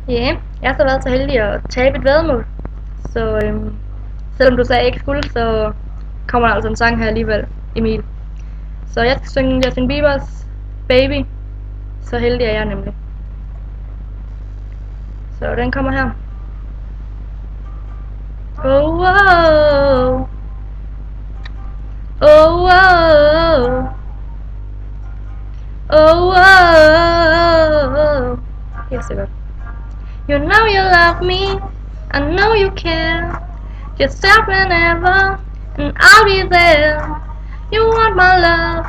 Ja, jeg har så været så heldig at tabe et væddemål. Så selvom du sagde ikke skulle, så kommer der altså en sang her alligevel, Emil. Så jeg skal synge Justin Biebers Baby. Så heldig er jeg nemlig. Så den kommer her. Oh, oh, oh, oh, oh, oh. Helt sikkert. You know you love me, I know you care. Just stop whenever, and I'll be there. You want my love,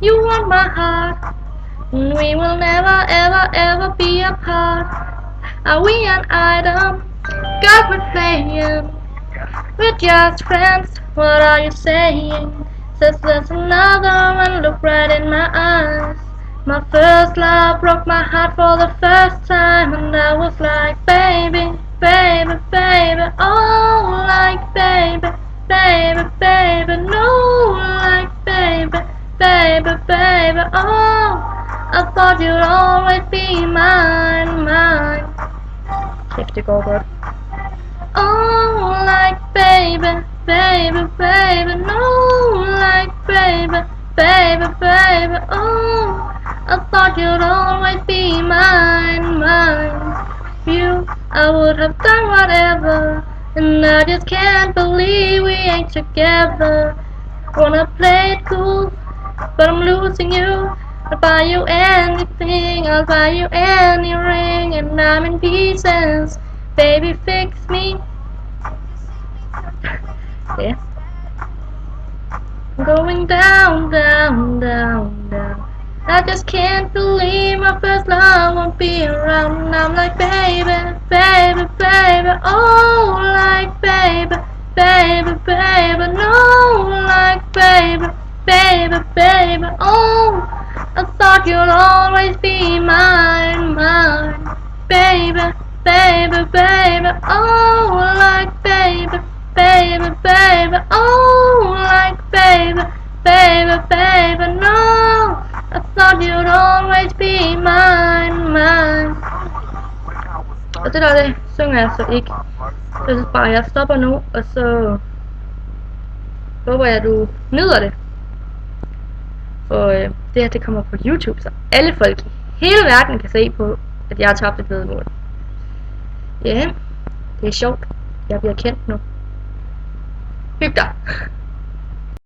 you want my heart, and we will never, ever, ever be apart. Are we an item? God, we're playing. We're just friends, what are you saying? Says there's another one, look right in my eyes. My first love broke my heart for the first time, and I was like, baby, baby, baby, oh, like baby, baby, baby, no, like baby, baby, baby, oh, I thought you'd always be mine, mine. Kæft, det går godt. Oh, like baby, baby, baby, no, like baby, baby, baby, oh, I thought you'd always be mine, mine. You, I would have done whatever, and I just can't believe we ain't together. Wanna play it cool, but I'm losing you. I'll buy you anything, I'll buy you any ring, and I'm in pieces. Baby, fix me. Yeah. I'm going down, down, down, down. I just can't believe my first love won't be around. And I'm like, baby, baby, baby, oh, like baby, baby, baby, no, like baby, baby, baby, oh, I thought you'd always be mine, mine, baby, baby, baby, oh, like baby, baby, baby, oh, like baby, baby, baby, no, I thought you'd always be mine, mine. Og det der, det synger jeg så ikke. Så jeg synes bare, jeg stopper nu, og så håber jeg, at du nyder det. For det her, det kommer på YouTube, så alle folk i hele verden kan se på, at jeg har tabt et væddemål. Ja, det er sjovt. Jeg bliver kendt nu. Hyg dig!